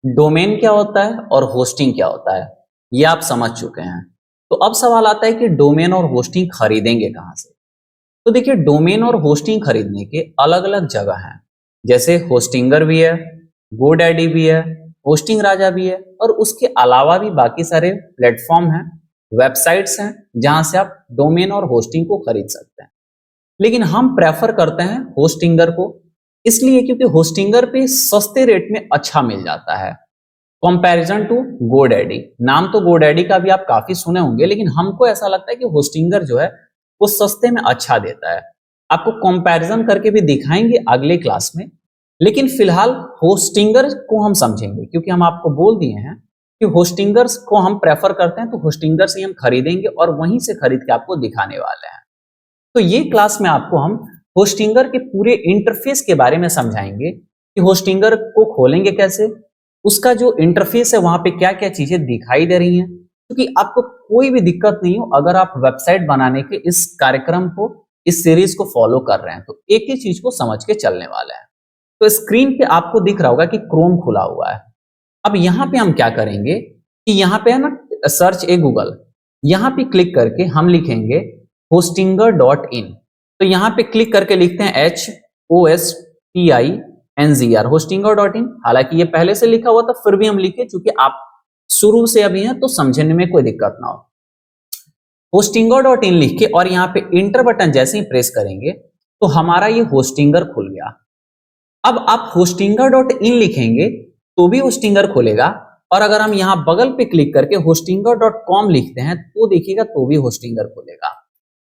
Domain क्या होता है और होस्टिंग क्या होता है, ये आप समझ चुके हैं। तो अब सवाल आता है कि डोमेन और होस्टिंग खरीदेंगे कहाँ से? तो देखिए, डोमेन और होस्टिंग खरीदने के अलग-अलग जगह हैं। जैसे होस्टिंगर भी है, गोडैडी भी है, होस्टिंग राजा भी है और उसके अलावा भी बाकी सारे प्लेटफॉर्म हैं, वेबसाइट्स हैं, जहां से आप डोमेन और होस्टिंग को खरीद सकते हैं। लेकिन हम प्रेफर करते हैं होस्टिंगर को, इसलिए क्योंकि होस्टिंगर पे सस्ते रेट में अच्छा मिल जाता है कंपैरिजन टू गोडैडी। नाम तो गोडैडी का भी आप काफी सुने होंगे, लेकिन हमको ऐसा लगता है कि होस्टिंगर जो है वो सस्ते में अच्छा देता है। आपको कंपैरिजन करके भी दिखाएंगे अगले क्लास में, लेकिन फिलहाल होस्टिंगर को हम समझेंगे क्योंकि हम आपको बोल दिए हैं कि होस्टिंगर्स को हम प्रेफर करते हैं, तो होस्टिंगर से हम खरीदेंगे और वहीं से खरीद के आपको दिखाने वाले हैं। तो ये क्लास में आपको हम होस्टिंगर के पूरे इंटरफेस के बारे में समझाएंगे कि होस्टिंगर को खोलेंगे कैसे, उसका जो इंटरफेस है वहां पे क्या क्या चीजें दिखाई दे रही हैं, क्योंकि आपको कोई भी दिक्कत नहीं हो अगर आप वेबसाइट बनाने के इस कार्यक्रम को, इस सीरीज को फॉलो कर रहे हैं, तो एक ही चीज को समझ के चलने वाले हैं। तो स्क्रीन पे आपको दिख रहा होगा कि क्रोम खुला हुआ है। अब यहाँ पे हम क्या करेंगे कि यहाँ पे है ना, सर्च ए गूगल, यहाँ पे क्लिक करके हम लिखेंगे hostinger.in। तो यहाँ पे क्लिक करके लिखते हैं HOSTINGR hostinger.in। हालांकि ये पहले से लिखा हुआ था, फिर भी हम लिखे चूंकि आप शुरू से अभी हैं तो समझने में कोई दिक्कत ना हो। hostinger.in लिख के और यहाँ पे इंटर बटन जैसे ही प्रेस करेंगे तो हमारा ये होस्टिंगर खुल गया। अब आप hostinger.in लिखेंगे तो भी होस्टिंगर खुलेगा, और अगर हम यहाँ बगल पे क्लिक करके hostinger.com लिखते हैं तो देखिएगा तो भी होस्टिंगर खुलेगा।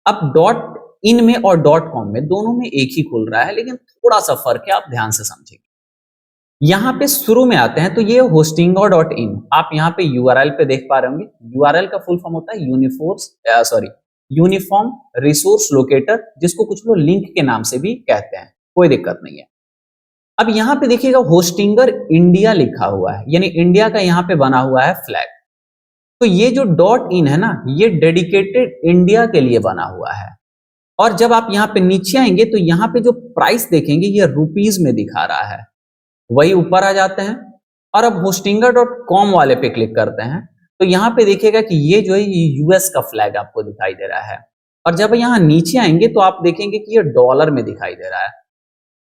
अब डॉट इन में और डॉट कॉम में दोनों में एक ही खुल रहा है, लेकिन थोड़ा सा फर्क है, आप ध्यान से समझेंगे। यहाँ पे शुरू में आते हैं तो ये hostinger.in, आप यहाँ पे यूआरएल पे देख पा रहे होंगे। यूआरएल का फुल फॉर्म होता है यूनिफॉर्म रिसोर्स लोकेटर, जिसको कुछ लोग लिंक के नाम से भी कहते हैं, कोई दिक्कत नहीं है। अब यहाँ पे देखिएगा होस्टिंगर इंडिया लिखा हुआ है, यानी इंडिया का यहाँ पे बना हुआ है फ्लैग। तो ये जो डॉट इन है ना, ये डेडिकेटेड इंडिया के लिए बना हुआ है। और जब आप यहाँ पे नीचे आएंगे तो यहाँ पे जो प्राइस देखेंगे ये रुपीज में दिखा रहा है, वही ऊपर आ जाते हैं। और अब hostinger.com वाले पे क्लिक करते हैं तो यहाँ पे देखिएगा कि ये जो है ये यूएस का फ्लैग आपको दिखाई दे रहा है। और जब यहाँ नीचे आएंगे तो आप देखेंगे कि ये डॉलर में दिखाई दे रहा है।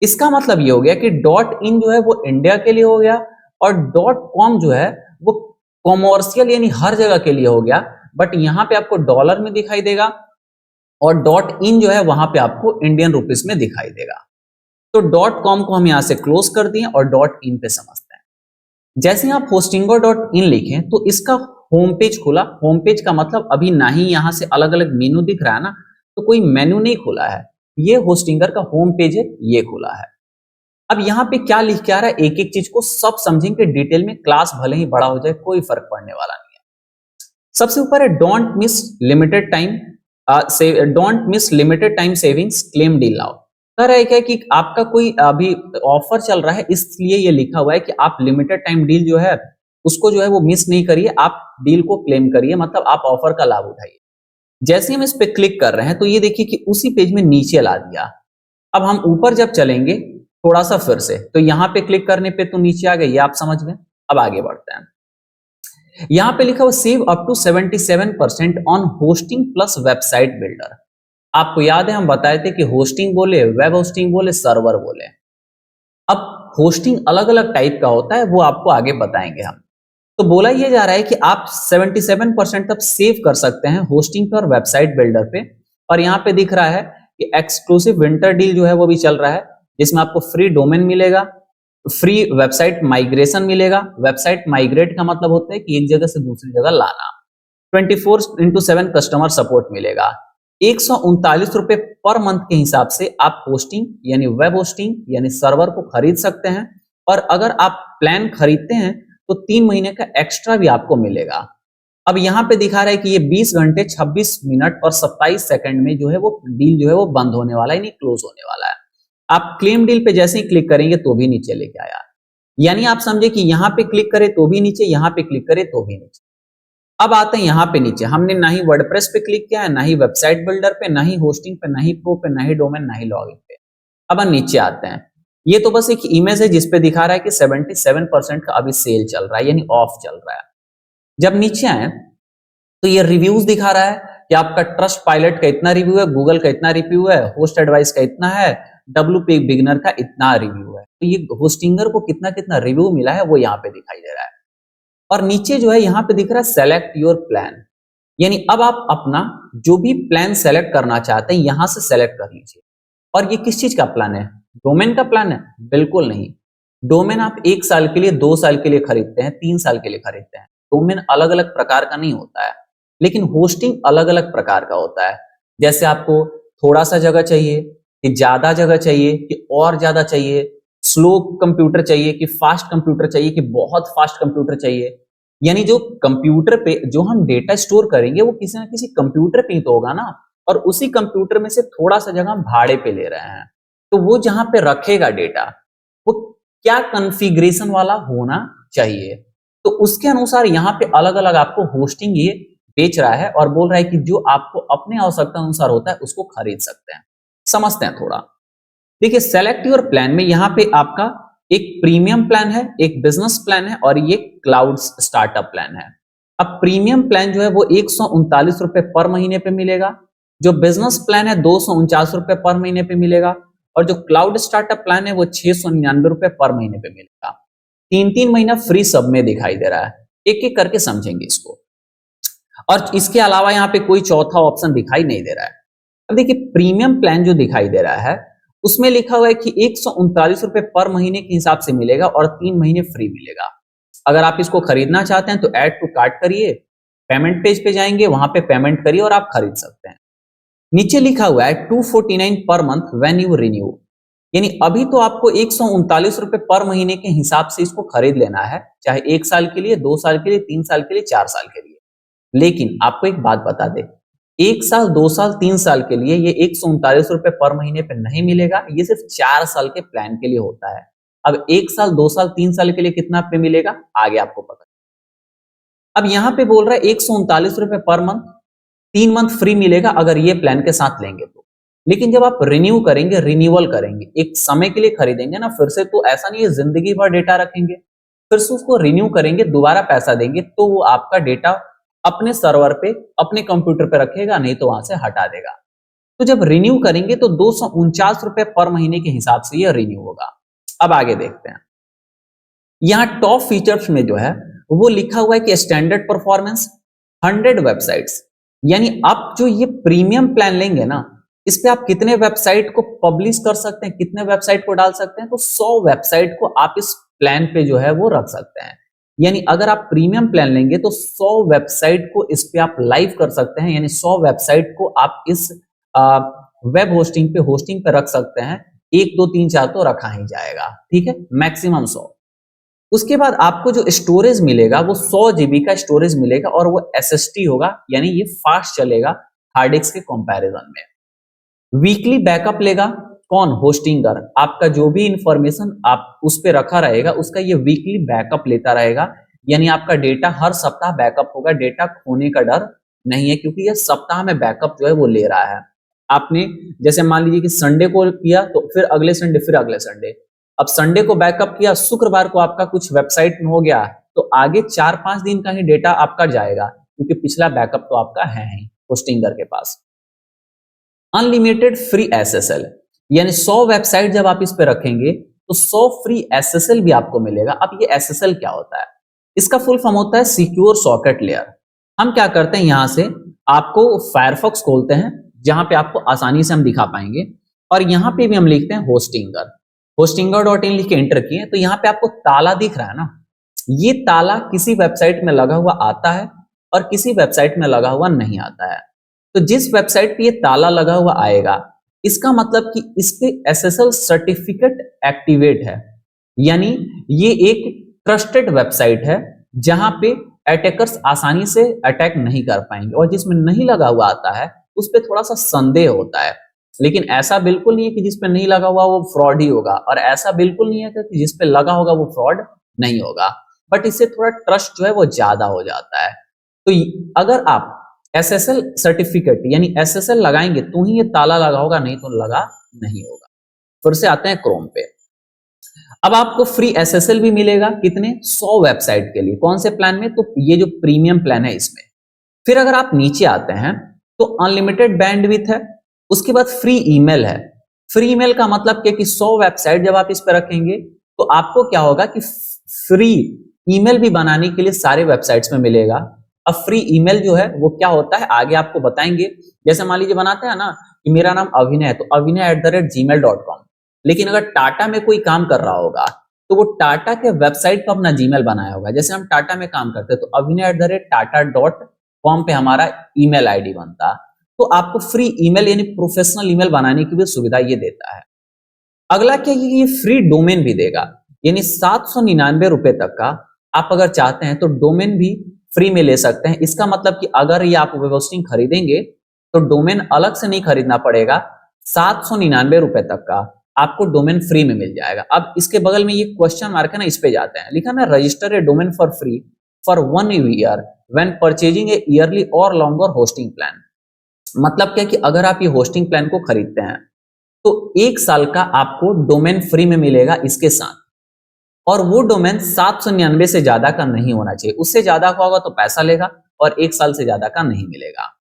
इसका मतलब ये हो गया कि डॉट इन जो है वो इंडिया के लिए हो गया, और डॉट कॉम जो है वो कॉमर्शियल यानी हर जगह के लिए हो गया, बट यहाँ पे आपको डॉलर में दिखाई देगा, और डॉट इन जो है वहां पे आपको इंडियन रुपीस में दिखाई देगा। तो डॉट कॉम को हम यहां से क्लोज कर दिए और डॉट इन पे समझते हैं। जैसे आप hostinger.in लिखें तो इसका होम पेज खुला। होम पेज का मतलब अभी ना ही यहां से अलग अलग मेनू दिख रहा है ना, तो कोई मेनू नहीं खुला है, ये होस्टिंगर का होम पेज है, ये खुला है। अब यहाँ पे क्या लिख के आ रहा है, एक एक चीज को सब समझेंगे डिटेल में, क्लास भले ही बड़ा हो जाए कोई फर्क पड़ने वाला नहीं है। सबसे ऊपर है don't miss limited time savings claim deal now. कह रहा है क्या कि आपका कोई अभी ऑफर चल रहा है, इसलिए ये लिखा हुआ है कि आप लिमिटेड टाइम डील जो है उसको जो है वो मिस नहीं करिए, आप डील को क्लेम करिए, मतलब आप ऑफर का लाभ उठाइए। जैसे ही हम इस पे क्लिक कर रहे हैं तो ये देखिए कि उसी पेज में नीचे ला दिया। अब हम ऊपर जब चलेंगे थोड़ा सा फिर से, तो यहाँ पे क्लिक करने पे तो नीचे आ गए, ये आप समझ गए। अब आगे बढ़ते हैं। यहाँ पे लिखा हुआ save up to 77% on hosting plus website builder. आपको याद है हम बताए थे कि होस्टिंग बोले, वेब होस्टिंग बोले, सर्वर बोले। अब होस्टिंग अलग अलग टाइप का होता है, वो आपको आगे बताएंगे हम। तो बोला यह जा रहा है कि आप 77% तक सेव कर सकते हैं होस्टिंग पे और वेबसाइट बिल्डर पे। और यहाँ पे दिख रहा है कि एक्सक्लूसिव विंटर डील जो है वो भी चल रहा है, जिसमें आपको फ्री डोमेन मिलेगा, फ्री वेबसाइट माइग्रेशन मिलेगा। वेबसाइट माइग्रेट का मतलब होता है कि एक जगह से दूसरी जगह लाना। 24/7 कस्टमर सपोर्ट मिलेगा। 139 रुपए पर मंथ के हिसाब से आप होस्टिंग यानी वेब होस्टिंग यानी सर्वर को खरीद सकते हैं, और अगर आप प्लान खरीदते हैं तो 3 महीने का एक्स्ट्रा भी आपको मिलेगा। अब यहाँ पे दिखा रहा है कि ये 20 घंटे 26 मिनट और 27 सेकंड में जो है वो डील जो है वो बंद होने वाला है, यानी क्लोज होने वाला है। आप क्लेम डील पे जैसे ही क्लिक करेंगे तो भी नीचे लेके आया, यानी आप समझे कि यहाँ पे क्लिक करें तो भी नीचे, यहाँ पे क्लिक करें तो भी नीचे। अब आते हैं यहाँ पे नीचे, हमने ना ही वर्डप्रेस पे क्लिक किया है, ना ही वेबसाइट बिल्डर पे, ना ही होस्टिंग पे, ना ही प्रो पे, ना ही डोमेन, ना ही लॉगिन पे। अब हम नीचे आते हैं ये तो बस एक इमेज है जिसपे दिखा रहा है कि 77% का अभी सेल चल रहा है, यानी ऑफ चल रहा है। जब नीचे आए तो ये रिव्यूज दिखा रहा है कि आपका ट्रस्ट पायलट का इतना रिव्यू है, गूगल का इतना रिव्यू है, होस्ट एडवाइस का इतना है, WP बिगनर का इतना रिव्यू है। तो ये होस्टिंगर को कितना कितना रिव्यू मिला है वो यहाँ पे दिखाई दे रहा है। और नीचे जो है यहाँ पे दिख रहा है सेलेक्ट योर प्लान, यानी अब आप अपना जो भी प्लान सेलेक्ट करना चाहते हैं यहां से सेलेक्ट कर लीजिए। और ये किस चीज का प्लान है? डोमेन का प्लान है? बिल्कुल नहीं। डोमेन आप 1 साल के लिए, 2 साल के लिए खरीदते हैं, 3 साल के लिए खरीदते हैं। डोमेन अलग अलग प्रकार का नहीं होता है, लेकिन होस्टिंग अलग अलग प्रकार का होता है। जैसे आपको थोड़ा सा जगह चाहिए, कि ज्यादा जगह चाहिए, कि और ज्यादा चाहिए, स्लो कंप्यूटर चाहिए कि फास्ट कंप्यूटर चाहिए, कि बहुत फास्ट कंप्यूटर चाहिए। यानी जो कंप्यूटर पे जो हम डेटा स्टोर करेंगे वो किसी ना किसी कंप्यूटर पे ही तो होगा ना, और उसी कंप्यूटर में से थोड़ा सा जगह हम भाड़े पे ले रहे हैं। तो वो जहां पे रखेगा डेटा वो क्या कॉन्फ़िगरेशन वाला होना चाहिए, तो उसके अनुसार यहाँ पे अलग अलग आपको होस्टिंग ये बेच रहा है और बोल रहा है कि जो आपको अपने आवश्यकता अनुसार होता है उसको खरीद सकते हैं। समझते हैं थोड़ा। देखिए, सेलेक्ट योर प्लान में यहाँ पे आपका एक प्रीमियम प्लान है, एक बिजनेस प्लान है और ये क्लाउड स्टार्टअप प्लान है। अब प्रीमियम प्लान जो है वो 139 रुपए पर महीने पे मिलेगा, जो बिजनेस प्लान है 249 रुपए पर महीने पे मिलेगा, और जो क्लाउड स्टार्टअप प्लान है वो 699 रुपए पर महीने पे मिलेगा। 3-3 महीना फ्री सब में दिखाई दे रहा है। एक एक करके समझेंगे इसको। और इसके अलावा यहाँ पे कोई चौथा ऑप्शन दिखाई नहीं दे रहा है। अब देखिए, प्रीमियम प्लान जो दिखाई दे रहा है उसमें लिखा हुआ है कि 139 रुपए पर महीने के हिसाब से मिलेगा और 3 महीने फ्री मिलेगा। अगर आप इसको खरीदना चाहते हैं तो ऐड टू कार्ट करिए, पेमेंट पेज पे जाएंगे, वहां पे पेमेंट करिए और आप खरीद सकते हैं। नीचे लिखा हुआ है 249 per month when you renew, यानी अभी तो आपको 139 रुपए पर महीने के हिसाब से इसको खरीद लेना है, चाहे 1 साल के लिए, 2 साल के लिए, 3 साल के लिए, 4 साल के लिए। लेकिन आपको एक बात बता दे, 1 साल, 2 साल, 3 साल के लिए ये 139 रुपए पर महीने पे नहीं मिलेगा, ये सिर्फ 4 साल के प्लान के लिए होता है। अब 1 साल, 2 साल, 3 साल के लिए कितना पे मिलेगा आगे आपको पता। अब यहां पे बोल रहा है 139 रुपए पर मंथ, 3 मंथ फ्री मिलेगा अगर ये प्लान के साथ लेंगे तो। लेकिन जब आप रिन्यू करेंगे, रिन्यूअल करेंगे, एक समय के लिए खरीदेंगे ना फिर से, तो ऐसा नहीं है जिंदगी भर डेटा रखेंगे, फिर से उसको रिन्यू करेंगे, दोबारा पैसा देंगे तो वो आपका डेटा अपने सर्वर पे, अपने कंप्यूटर पे रखेगा, नहीं तो वहां से हटा देगा। तो जब रिन्यू करेंगे तो 249 रुपए पर महीने के हिसाब से ये रिन्यू होगा। अब आगे देखते हैं। यहाँ टॉप फीचर्स में जो है वो लिखा हुआ है कि स्टैंडर्ड परफॉर्मेंस, 100 वेबसाइट्स, यानी आप जो ये प्रीमियम प्लान लेंगे ना, इस पे आप कितने वेबसाइट को पब्लिश कर सकते हैं, कितने वेबसाइट को डाल सकते हैं, तो 100 वेबसाइट को आप इस प्लान पे जो है वो रख सकते हैं। यानी अगर आप प्रीमियम प्लान लेंगे तो 100 वेबसाइट को इस पे आप लाइव कर सकते हैं, यानी 100 वेबसाइट को आप इस वेब होस्टिंग पे रख सकते हैं। 1 2 3 4 तो रखा ही जाएगा, ठीक है, मैक्सिमम 100। उसके बाद आपको जो स्टोरेज मिलेगा वो 100 जीबी का स्टोरेज मिलेगा और वो SSD होगा, यानी ये फास्ट चलेगा हार्ड डिस्क के कंपैरिजन में। वीकली बैकअप लेगा कौन? होस्टिंगर। आपका जो भी इंफॉर्मेशन आप उस पे रखा रहेगा उसका ये वीकली बैकअप लेता रहेगा, यानी आपका डेटा हर सप्ताह बैकअप होगा, डेटा खोने का डर नहीं है, क्योंकि ये सप्ताह में बैकअप जो है वो ले रहा है। आपने जैसे मान लीजिए कि संडे को किया तो फिर अगले संडे, फिर अगले संडे, अब संडे को बैकअप किया, शुक्रवार को आपका कुछ वेबसाइट में हो गया तो आगे 4-5 दिन का ही डेटा आपका जाएगा, क्योंकि पिछला बैकअप तो आपका है ही होस्टिंगर के पास। अनलिमिटेड फ्री SSL, यानी 100 वेबसाइट जब आप इस पे रखेंगे तो 100 फ्री SSL भी आपको मिलेगा। अब ये SSL क्या होता है? इसका फुल फॉर्म होता है सिक्योर सॉकेट लेयर। हम क्या करते हैं, यहां से आपको फायरफॉक्स खोलते हैं जहां पे आपको आसानी से हम दिखा पाएंगे, और यहां पे भी हम लिखते हैं होस्टिंगर, होस्टिंगर.in लिख के एंटर किए तो यहाँ पे आपको ताला दिख रहा है ना, ये ताला किसी वेबसाइट में लगा हुआ आता है और किसी वेबसाइट में लगा हुआ नहीं आता है। तो जिस वेबसाइट पे ये ताला लगा हुआ आएगा, इसका मतलब कि इस पे SSL सर्टिफिकेट एक्टिवेट है, यानी ये एक ट्रस्टेड वेबसाइट है जहां पे अटैकर्स आसानी से अटैक नहीं कर पाएंगे, और जिसमें नहीं लगा हुआ आता है उस पे थोड़ा सा संदेह होता है। लेकिन ऐसा बिल्कुल नहीं है कि जिस पे नहीं लगा हुआ वो फ्रॉड ही होगा, और ऐसा बिल्कुल नहीं है कि जिस पे लगा होगा वो फ्रॉड नहीं होगा, बट इससे थोड़ा ट्रस्ट जो है वो ज्यादा हो जाता है। तो अगर आप SSL सर्टिफिकेट यानी SSL लगाएंगे तो ही ये ताला लगा होगा, नहीं तो लगा नहीं होगा। फिर से आते हैं क्रोम पे। अब आपको फ्री एसएसएल भी मिलेगा, कितने 100 वेबसाइट के लिए। कौन से प्लान में? तो ये जो प्रीमियम प्लान है इसमें। फिर अगर आप नीचे आते हैं तो अनलिमिटेड बैंडविड्थ है, उसके बाद फ्री ईमेल है। फ्री ईमेल का मतलब क्या कि 100 वेबसाइट जब आप इस पे रखेंगे तो आपको क्या होगा कि फ्री ईमेल भी बनाने के लिए सारे वेबसाइट्स में मिलेगा। अब फ्री ईमेल जो है वो क्या होता है आगे आपको बताएंगे। जैसे मान लीजिए बनाते हैं ना कि मेरा नाम अभिनय है तो अभिनय@gmail.com, लेकिन अगर टाटा में कोई काम कर रहा होगा तो वो टाटा के वेबसाइट पर अपना जीमेल बनाया होगा। जैसे हम टाटा में काम करते हैं तो अभिनय@tata.com पे हमारा ईमेल आईडी बनता। तो आपको फ्री ईमेल यानी प्रोफेशनल ईमेल बनाने की भी सुविधा ये देता है। अगला क्या है कि ये फ्री डोमेन भी देगा, यानी 799 रुपए तक का आप अगर चाहते हैं तो डोमेन भी फ्री में ले सकते हैं। इसका मतलब कि अगर ये आप वेब होस्टिंग खरीदेंगे तो डोमेन अलग से नहीं खरीदना पड़ेगा, 799 रुपए तक का आपको डोमेन फ्री में मिल जाएगा। अब इसके बगल में ये क्वेश्चन मार्क है ना, इस पे जाते हैं। लिखा ना, register A domain for free for 1 year when purchasing A yearly और लॉन्गर होस्टिंग प्लान। मतलब क्या कि अगर आप ये होस्टिंग प्लान को खरीदते हैं तो 1 साल का आपको डोमेन फ्री में मिलेगा इसके साथ, और वो डोमेन 799 से ज्यादा का नहीं होना चाहिए। उससे ज्यादा का होगा तो पैसा लेगा और 1 साल से ज्यादा का नहीं मिलेगा।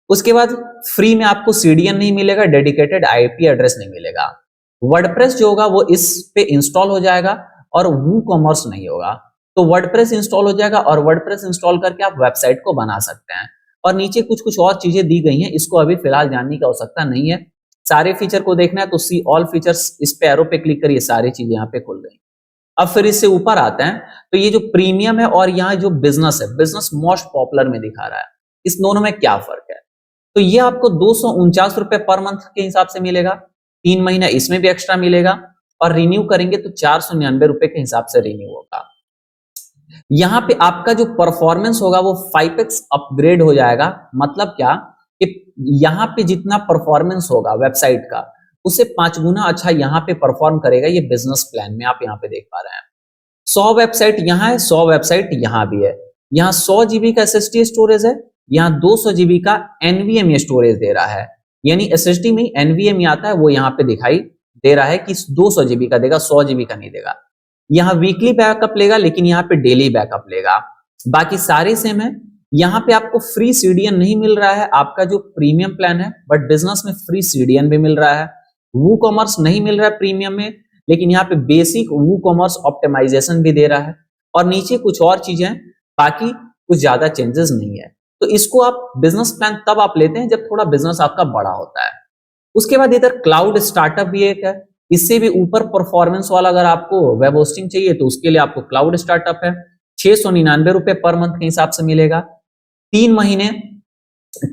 उसके बाद फ्री में आपको सीडीएन नहीं मिलेगा, डेडिकेटेड आईपी एड्रेस नहीं मिलेगा। वर्डप्रेस जो होगा वो इस पे इंस्टॉल हो जाएगा और वूकॉमर्स नहीं होगा। तो वर्डप्रेस इंस्टॉल हो जाएगा और वर्डप्रेस इंस्टॉल करके आप वेबसाइट को बना सकते हैं। और नीचे कुछ कुछ और चीजें दी गई हैं, इसको अभी फिलहाल जानने की आवश्यकता नहीं है। सारे फीचर को देखना है तो सी ऑल फीचर्स, इस पे एरो पे क्लिक करिए, सारी चीजें यहाँ पे खुल गई। अब फिर इससे ऊपर आते हैं तो ये जो प्रीमियम है और यहाँ जो बिजनेस है, बिजनेस मोस्ट पॉपुलर में दिखा रहा है, इस दोनों में क्या फर्क है? तो ये आपको 249 रुपए पर मंथ के हिसाब से मिलेगा, 3 महीना इसमें भी एक्स्ट्रा मिलेगा, और रिन्यू करेंगे तो 499 रुपए के हिसाब से रिन्यू होगा। यहाँ पे आपका जो परफॉर्मेंस होगा वो 5x अपग्रेड हो जाएगा। मतलब क्या कि यहाँ पे जितना परफॉर्मेंस होगा वेबसाइट का उससे 5 गुना अच्छा यहाँ पे परफॉर्म करेगा ये बिजनेस प्लान में। आप यहाँ पे देख पा रहे हैं 100 वेबसाइट यहाँ है, 100 वेबसाइट यहाँ भी है। यहाँ 100 जीबी का एसएसडी स्टोरेज है, यहाँ 200 जीबी का एनवीएमई स्टोरेज दे रहा है। यानी एसएसडी में एनवीएमई आता है, वो यहाँ पे दिखाई दे रहा है कि 200 जीबी का देगा, 100 जीबी का नहीं देगा। यहाँ वीकली बैकअप लेगा लेकिन यहाँ पे डेली बैकअप लेगा। बाकी सारे सेम है। यहाँ पे आपको फ्री सीडीएन नहीं मिल रहा है, आपका जो प्रीमियम प्लान है, बट बिजनेस में फ्री सीडीएन भी मिल रहा है। वू कॉमर्स नहीं मिल रहा है प्रीमियम में, लेकिन यहाँ पे बेसिक वू कॉमर्स ऑप्टिमाइजेशन भी दे रहा है। और नीचे कुछ और चीजें, बाकी कुछ ज्यादा चेंजेस नहीं है। तो इसको आप बिजनेस प्लान तब आप लेते हैं जब थोड़ा बिजनेस आपका बड़ा होता है। उसके बाद इधर क्लाउड स्टार्टअप भी एक है, इससे भी ऊपर परफॉर्मेंस वाला अगर आपको वेब होस्टिंग चाहिए तो उसके लिए आपको क्लाउड स्टार्टअप है, 699 रुपए पर मंथ के हिसाब से मिलेगा, 3 महीने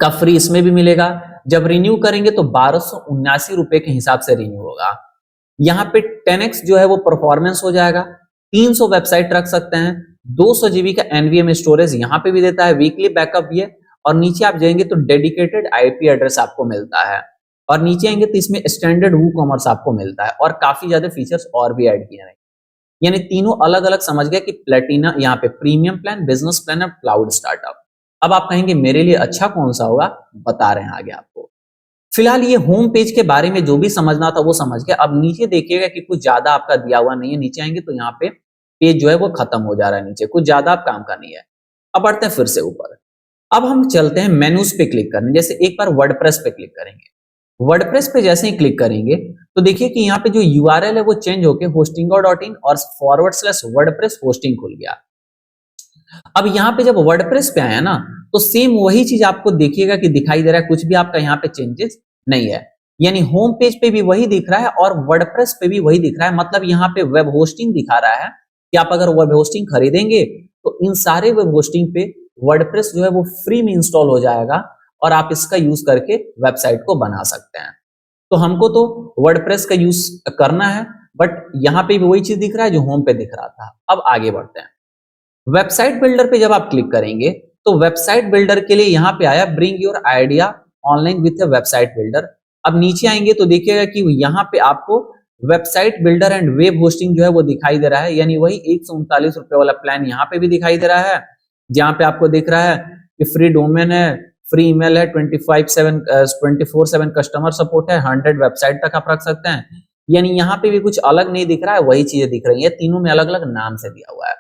का फ्री इसमें भी मिलेगा। जब रिन्यू करेंगे तो 1279 रुपए के हिसाब से रिन्यू होगा। यहाँ पे 10x जो है वो परफॉर्मेंस हो जाएगा, 300 वेबसाइट रख सकते हैं, 200 जीबी का एनवीएम स्टोरेज यहाँ पे भी देता है, वीकली बैकअप भी है। और नीचे आप जाएंगे तो डेडिकेटेड आईपी एड्रेस आपको मिलता है, और नीचे आएंगे तो इसमें स्टैंडर्ड वू कॉमर्स आपको मिलता है, और काफी ज्यादा फीचर्स और भी ऐड किए हैं। यानी तीनों अलग अलग समझ गए कि प्लेटिना, यहाँ पे प्रीमियम प्लान, बिजनेस प्लान और क्लाउड स्टार्टअप। अब आप कहेंगे मेरे लिए अच्छा कौन सा होगा, बता रहे हैं आगे आपको। फिलहाल ये होम पेज के बारे में जो भी समझना था वो समझ गए। अब नीचे देखिएगा कि कुछ ज्यादा आपका दिया हुआ नहीं है, नीचे आएंगे तो यहाँ पे पेज जो है वो खत्म हो जा रहा है, नीचे कुछ ज्यादा आप काम का नहीं है। अब बढ़ते हैं फिर से ऊपर। अब हम चलते हैं मेनूज पे क्लिक करने। जैसे एक बार वर्डप्रेस पे क्लिक करेंगे, वर्डप्रेस पे जैसे ही क्लिक करेंगे तो देखिए कि यहाँ पे जो यूआरएल है वो चेंज होके hostingo.in और /wordpress hosting खुल गया। अब यहाँ पे जब वर्डप्रेस पे आया ना तो सेम वही चीज आपको देखिएगा कि दिखाई दे रहा है, कुछ भी आपका यहाँ पे चेंजेस नहीं है। यानी होम पेज पे भी वही दिख रहा है और वर्डप्रेस पे भी वही दिख रहा है। मतलब यहाँ पे वेब होस्टिंग दिखा रहा है कि आप अगर वेब होस्टिंग खरीदेंगे तो इन सारे वेब होस्टिंग पे वर्डप्रेस जो है वो फ्री में इंस्टॉल हो जाएगा और आप इसका यूज करके वेबसाइट को बना सकते हैं। तो हमको तो वर्डप्रेस का यूज करना है, बट यहाँ पे भी वही चीज दिख रहा है जो होम पे दिख रहा था। अब आगे बढ़ते हैं। वेबसाइट बिल्डर पे जब आप क्लिक करेंगे तो वेबसाइट बिल्डर के लिए यहाँ पे आया bring your idea online with website builder. अब नीचे आएंगे तो देखिएगा कि यहाँ पे आपको website builder and web hosting जो है वो दिखाई दे रहा है। यानी वही 139 रुपए वाला प्लान यहाँ पे भी दिखाई दे रहा है, जहाँ पे आपको दिख रहा है कि फ्री डोमेन है, फ्री ईमेल है, 24/7 कस्टमर सपोर्ट है, 100 वेबसाइट तक आप रख सकते हैं। यानी यहाँ पे भी कुछ अलग नहीं दिख रहा है, वही चीजें दिख रही है, तीनों में अलग अलग नाम से दिया हुआ है।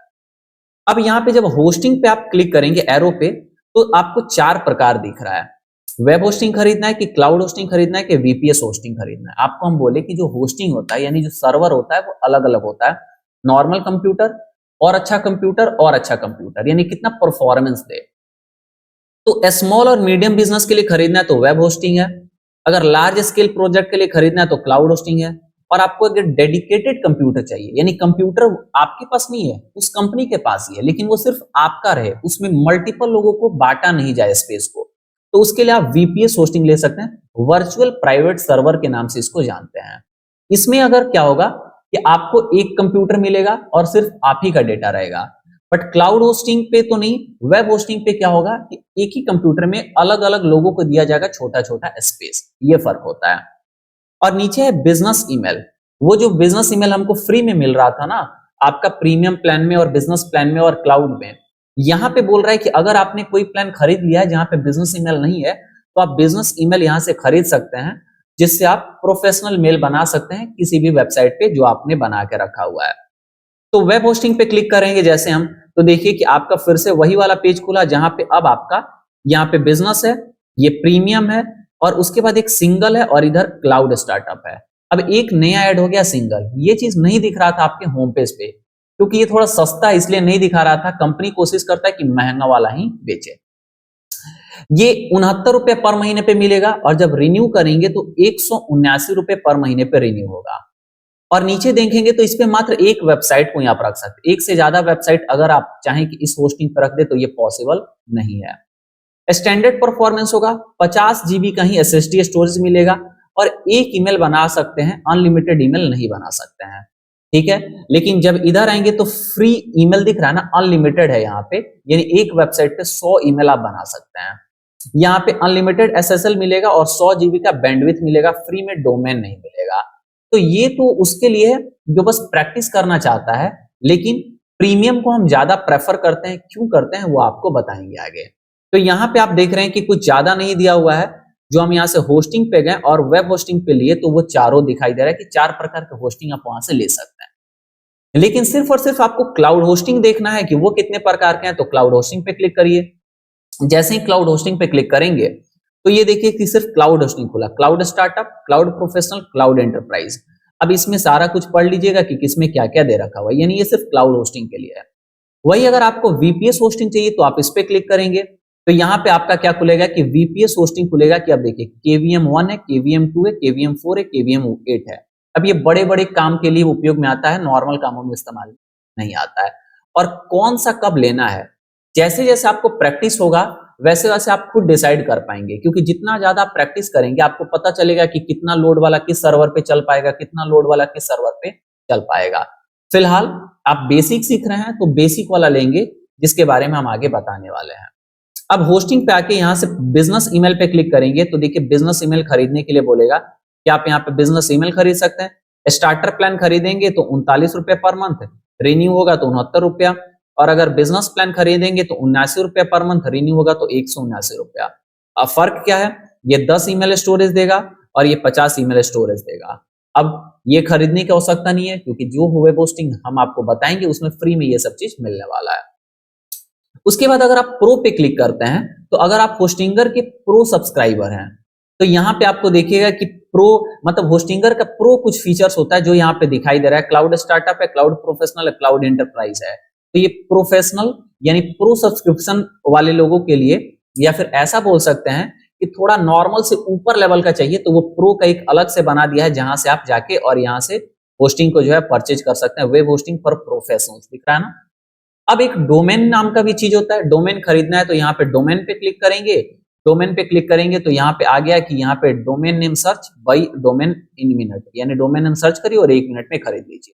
अब यहाँ पे जब होस्टिंग पे आप क्लिक करेंगे एरो पे, तो आपको 4 प्रकार दिख रहा है। वेब होस्टिंग खरीदना है कि क्लाउड होस्टिंग खरीदना है कि वीपीएस होस्टिंग खरीदना है। आपको हम बोले कि जो होस्टिंग होता है यानी जो सर्वर होता है वो अलग अलग होता है। नॉर्मल कंप्यूटर और अच्छा कंप्यूटर और अच्छा कंप्यूटर, यानी कितना परफॉर्मेंस दे। तो स्मॉल और मीडियम बिजनेस के लिए खरीदना है तो वेब होस्टिंग है, अगर लार्ज स्केल प्रोजेक्ट के लिए खरीदना है तो क्लाउड होस्टिंग है, और आपको अगर डेडिकेटेड कंप्यूटर चाहिए यानी कंप्यूटर आपके पास नहीं है, उस कंपनी के पास ही है, लेकिन वो सिर्फ आपका रहे, उसमें मल्टीपल लोगों को बांटा नहीं जाए स्पेस को, तो उसके लिए आप वीपीएस होस्टिंग ले सकते हैं, वर्चुअल प्राइवेट सर्वर के नाम से इसको जानते हैं। इसमें अगर क्या होगा कि आपको एक कंप्यूटर मिलेगा और सिर्फ आप ही का डेटा रहेगा, बट क्लाउड होस्टिंग पे तो नहीं, वेब होस्टिंग पे क्या होगा कि एक ही कंप्यूटर में अलग अलग लोगों को दिया जाएगा छोटा छोटा स्पेस, ये फर्क होता है। और नीचे है बिजनेस ईमेल। वो जो बिजनेस ईमेल हमको फ्री में मिल रहा था ना, आपका प्रीमियम प्लान में और बिजनेस प्लान में और क्लाउड में, यहां पे बोल रहा है कि अगर आपने कोई प्लान खरीद लिया है जहां पे बिजनेस ईमेल नहीं है, तो आप बिजनेस ईमेल यहां से खरीद सकते हैं, जिससे आप प्रोफेशनल मेल बना सकते हैं किसी भी वेबसाइट पे जो आपने बना के रखा हुआ है। तो वेब होस्टिंग पे क्लिक करेंगे जैसे हम, तो देखिए कि आपका फिर से वही वाला पेज खुला जहां पे अब आपका यहाँ पे बिजनेस है, ये प्रीमियम है, और उसके बाद एक सिंगल है और इधर क्लाउड स्टार्टअप है। अब एक नया ऐड हो गया सिंगल, ये चीज नहीं दिख रहा था आपके होम पेज पे, क्योंकि ये थोड़ा सस्ता है इसलिए नहीं दिखा रहा था। कंपनी कोशिश करता है कि महंगा वाला ही बेचे। ये 69 रुपए पर महीने पे मिलेगा, और जब रिन्यू करेंगे तो 179 रुपए पर महीने पे रिन्यू होगा। और नीचे देखेंगे तो इस पे मात्र एक वेबसाइट को यहाँ पर रख सकते हैं, एक से ज्यादा वेबसाइट अगर आप चाहें कि इस होस्टिंग पर रख दे तो ये पॉसिबल नहीं है। स्टैंडर्ड परफॉर्मेंस होगा, 50 जीबी का ही एसएसडी स्टोरेज मिलेगा, और एक ईमेल बना सकते हैं, अनलिमिटेड ईमेल नहीं बना सकते हैं, ठीक है। लेकिन जब इधर आएंगे तो फ्री ईमेल दिख रहा है ना, अनलिमिटेड है यहाँ पे, यानी एक वेबसाइट पे 100 ईमेल आप बना सकते हैं। यहाँ पे अनलिमिटेड एसएसएल मिलेगा और 100 जीबी का बैंडविड्थ मिलेगा, फ्री में डोमेन नहीं मिलेगा। तो ये तो उसके लिए है जो बस प्रैक्टिस करना चाहता है, लेकिन प्रीमियम को हम ज्यादा प्रेफर करते हैं, क्यों करते हैं वो आपको बताएंगे आगे। तो यहाँ पे आप देख रहे हैं कि कुछ ज्यादा नहीं दिया हुआ है, जो हम यहाँ से होस्टिंग पे गए और वेब होस्टिंग पे लिए तो वो चारों दिखाई दे रहा है कि 4 प्रकार के होस्टिंग आप वहां से ले सकते हैं। लेकिन सिर्फ और सिर्फ आपको क्लाउड होस्टिंग देखना है कि वो कितने प्रकार के हैं, तो क्लाउड होस्टिंग पे क्लिक करिए। जैसे ही क्लाउड होस्टिंग पे क्लिक करेंगे तो ये देखिए कि सिर्फ क्लाउड होस्टिंग खुला, cloud startup, cloud professional, cloud enterprise. अब इसमें सारा कुछ पढ़ लीजिएगा कि किसमें क्या क्या दे रखा हुआ है, यानी ये सिर्फ क्लाउड होस्टिंग के लिए है। वही अगर आपको वीपीएस होस्टिंग चाहिए तो आप इस पे क्लिक करेंगे, तो यहाँ पे आपका क्या खुलेगा कि वीपीएस होस्टिंग खुलेगा कि अब देखिए केवीएम 1 है, केवीएम 2 है, केवीएम 4 है, केवीएम 8 है। अब ये बड़े बड़े काम के लिए उपयोग में आता है, नॉर्मल कामों में इस्तेमाल नहीं आता है। और कौन सा कब लेना है, जैसे जैसे आपको प्रैक्टिस होगा वैसे वैसे आप खुद डिसाइड कर पाएंगे, क्योंकि जितना ज्यादा आप प्रैक्टिस करेंगे आपको पता चलेगा कि कितना लोड वाला किस सर्वर पे चल पाएगा, कितना लोड वाला किस सर्वर पे चल पाएगा। फिलहाल आप बेसिक सीख रहे हैं तो बेसिक वाला लेंगे, जिसके बारे में हम आगे बताने वाले हैं। अब होस्टिंग पे आके यहाँ से बिजनेस ईमेल पे क्लिक करेंगे तो देखिए बिजनेस ईमेल खरीदने के लिए बोलेगा कि आप यहाँ पे बिजनेस ईमेल खरीद सकते हैं। स्टार्टर प्लान खरीदेंगे तो 39 रुपए पर मंथ, रिन्यू होगा तो 69 रुपया, और अगर बिजनेस प्लान खरीदेंगे तो 79 रुपया पर मंथ, रिन्यू होगा तो 179 रुपया। अब फर्क क्या है, ये 10 ईमेल स्टोरेज देगा और ये 50 ईमेल स्टोरेज देगा। अब ये खरीदने की आवश्यकता नहीं है, क्योंकि जो वेब होस्टिंग हम आपको बताएंगे उसमें फ्री में ये सब चीज मिलने वाला है। उसके बाद अगर आप प्रो पे क्लिक करते हैं, तो अगर आप होस्टिंगर के प्रो सब्सक्राइबर हैं तो यहाँ पे आपको देखिएगा कि प्रो मतलब होस्टिंगर का प्रो कुछ फीचर्स होता है जो यहाँ पे दिखाई दे रहा है। क्लाउड स्टार्टअप है, क्लाउड प्रोफेशनल है, क्लाउड एंटरप्राइज है। तो ये प्रोफेशनल यानी प्रो सब्सक्रिप्शन वाले लोगों के लिए, या फिर ऐसा बोल सकते हैं कि थोड़ा नॉर्मल से ऊपर लेवल का चाहिए तो वो प्रो का एक अलग से बना दिया है, जहां से आप जाके और यहाँ से होस्टिंग को जो है परचेज कर सकते हैं। वेब होस्टिंग फॉर प्रोफेशनल्स दिख रहा है ना। अब एक डोमेन नाम का भी चीज होता है, डोमेन खरीदना है तो यहाँ पे डोमेन पे क्लिक करेंगे। डोमेन पे क्लिक करेंगे तो यहाँ पे आ गया कि यहाँ पे domain name search by domain in minute, यानी डोमेन नेम सर्च करिए और 1 मिनट में खरीद लीजिए।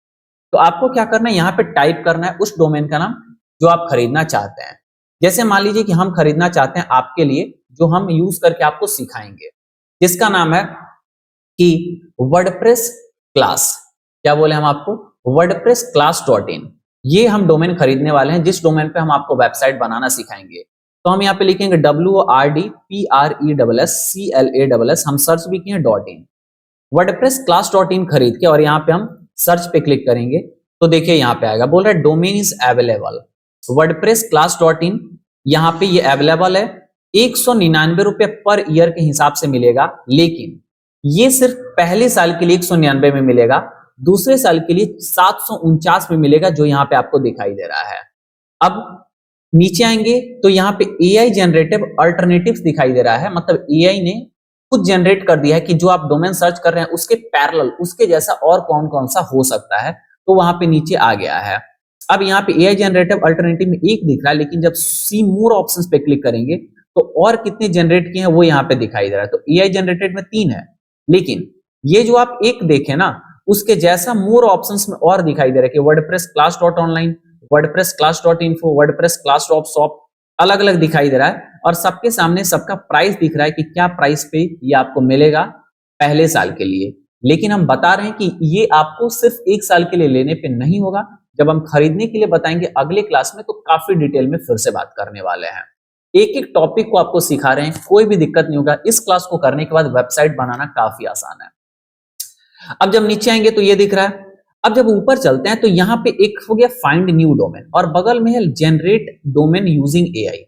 तो आपको क्या करना है, यहाँ पे टाइप करना है उस डोमेन का नाम जो आप खरीदना चाहते हैं। जैसे मान लीजिए कि हम खरीदना चाहते हैं आपके लिए, जो हम यूज करके आपको सिखाएंगे, जिसका नाम है कि वर्डप्रेस क्लास। क्या बोले हम आपको, वर्डप्रेस क्लास.in। ये हम डोमेन खरीदने वाले हैं, जिस डोमेन पे हम आपको वेबसाइट बनाना सिखाएंगे। तो हम यहाँ पे लिखेंगे WORDPRESSCLASS, हम सर्च भी किए .in। WordPress class dot in खरीद के और यहाँ पे हम सर्च पे क्लिक करेंगे तो देखिए यहाँ पे आएगा, बोल रहा है domain is available WordPress class dot in. यहाँ पे ये अवेलेबल है, 199 रुपए पर ईयर के हिसाब से मिलेगा, लेकिन ये सिर्फ पहले साल के लिए 199 में मिलेगा, दूसरे साल के लिए 749 में मिलेगा, जो यहाँ पे आपको दिखाई दे रहा है। अब नीचे आएंगे तो यहाँ पे एआई जनरेटिव अल्टरनेटिव्स दिखाई दे रहा है, मतलब एआई ने खुद जनरेट कर दिया है कि जो आप डोमेन सर्च कर रहे हैं उसके पैरेलल उसके जैसा और कौन कौन सा हो सकता है, तो वहां पे नीचे आ गया है। अब यहाँ पे एआई जनरेटिव अल्टरनेटिव में एक दिख रहा है, लेकिन जब सी मोर ऑप्शंस पे क्लिक करेंगे तो और कितने जनरेट किए हैं वो यहाँ पे दिखाई दे रहा है। तो एआई जनरेटेड में 3 है, लेकिन ये जो आप एक देखे ना उसके जैसा मोर ऑप्शंस में और दिखाई दे रहा है कि WordPress class dot online, WordPress class dot info, WordPress class dot shop, अलग अलग दिखाई दे रहा है और सबके सामने सबका प्राइस दिख रहा है कि क्या प्राइस पे ये आपको मिलेगा पहले साल के लिए। लेकिन हम बता रहे हैं कि ये आपको सिर्फ 1 साल के लिए लेने पे नहीं होगा, जब हम खरीदने के लिए बताएंगे अगले क्लास में तो काफी डिटेल में फिर से बात करने वाले हैं। एक एक टॉपिक को आपको सिखा रहे हैं, कोई भी दिक्कत नहीं होगा। इस क्लास को करने के बाद वेबसाइट बनाना काफी आसान है। अब जब नीचे आएंगे तो ये दिख रहा है। अब जब ऊपर चलते हैं तो यहाँ पे एक हो गया फाइंड न्यू डोमेन और बगल में है जनरेट डोमेन यूजिंग एआई।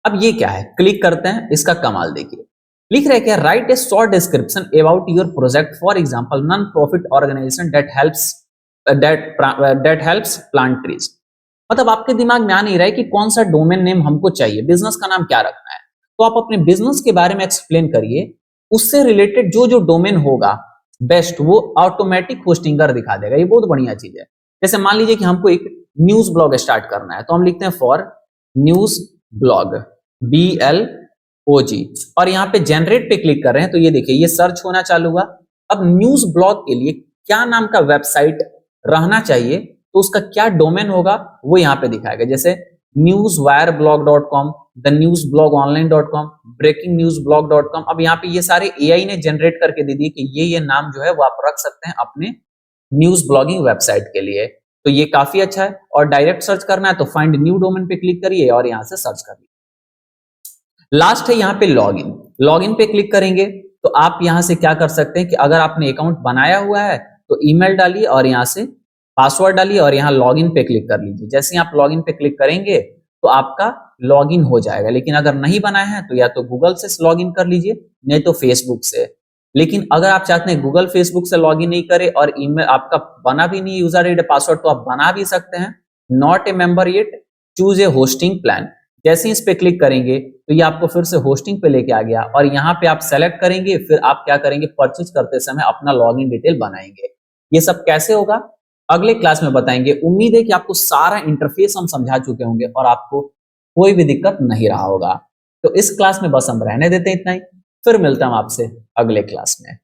अब ये क्या है, क्लिक करते हैं, इसका कमाल देखिए। लिख रहे क्या, write a short description about your project, for example non profit organisation that helps plant trees. मतलब आपके दिमाग में आ नहीं रहा है कि कौन सा डोमेन नेम हमको चाहिए, बिजनेस का नाम क्या रखना है, तो आप अपने बिजनेस के बारे में एक्सप्लेन करिए, उससे रिलेटेड जो जो डोमेन होगा बेस्ट वो ऑटोमेटिक होस्टिंगर दिखा देगा। ये बहुत बढ़िया चीज है। जैसे मान लीजिए कि हमको एक न्यूज ब्लॉग स्टार्ट करना है, तो हम लिखते हैं फॉर न्यूज ब्लॉग BLOG और यहाँ पे जनरेट पे क्लिक कर रहे हैं तो ये देखिए ये सर्च होना चालू हुआ। अब न्यूज ब्लॉग के लिए क्या नाम का वेबसाइट रहना चाहिए तो उसका क्या डोमेन होगा वो यहाँ पे दिखाएगा, जैसे newswireblog.com, द न्यूज ब्लॉग ऑनलाइन.com, ब्रेकिंग न्यूज ब्लॉग.com। अब यहाँ पे ये सारे एआई ने जनरेट करके दे दिए कि ये नाम जो है वो आप रख सकते हैं अपने न्यूज ब्लॉगिंग वेबसाइट के लिए। तो ये काफी अच्छा है। और डायरेक्ट सर्च करना है तो फाइंड न्यू डोमेन पे क्लिक करिए और यहाँ से सर्च करिए। लास्ट है यहाँ पे लॉगिन। लॉगिन पे क्लिक करेंगे तो आप यहाँ से क्या कर सकते हैं कि अगर आपने अकाउंट बनाया हुआ है तो ईमेल डालिए और यहाँ से पासवर्ड डालिए और यहाँ लॉगिन पे क्लिक कर लीजिए। जैसे ही आप लॉगिन पे क्लिक करेंगे तो आपका लॉगिन हो जाएगा। लेकिन अगर नहीं बनाया है तो या तो गूगल से लॉगिन कर लीजिए, नहीं तो फेसबुक से। लेकिन अगर आप चाहते हैं गूगल फेसबुक से लॉगिन नहीं करे और ईमेल आपका बना भी नहीं यूजर आईडी पासवर्ड, तो आप बना भी सकते हैं। Not a member yet, choose a hosting plan. जैसे ही इस पे क्लिक करेंगे तो ये आपको फिर से होस्टिंग पे लेके आ गया और यहाँ पे आप सेलेक्ट करेंगे, फिर आप क्या करेंगे, परचेज करते समय अपना लॉगिन डिटेल बनाएंगे। ये सब कैसे होगा अगले क्लास में बताएंगे। उम्मीद है कि आपको सारा इंटरफेस हम समझा चुके होंगे और आपको कोई भी दिक्कत नहीं रहा होगा। तो इस क्लास में बस हम रहने देते हैं इतना ही, फिर मिलता हूं आपसे अगले क्लास में।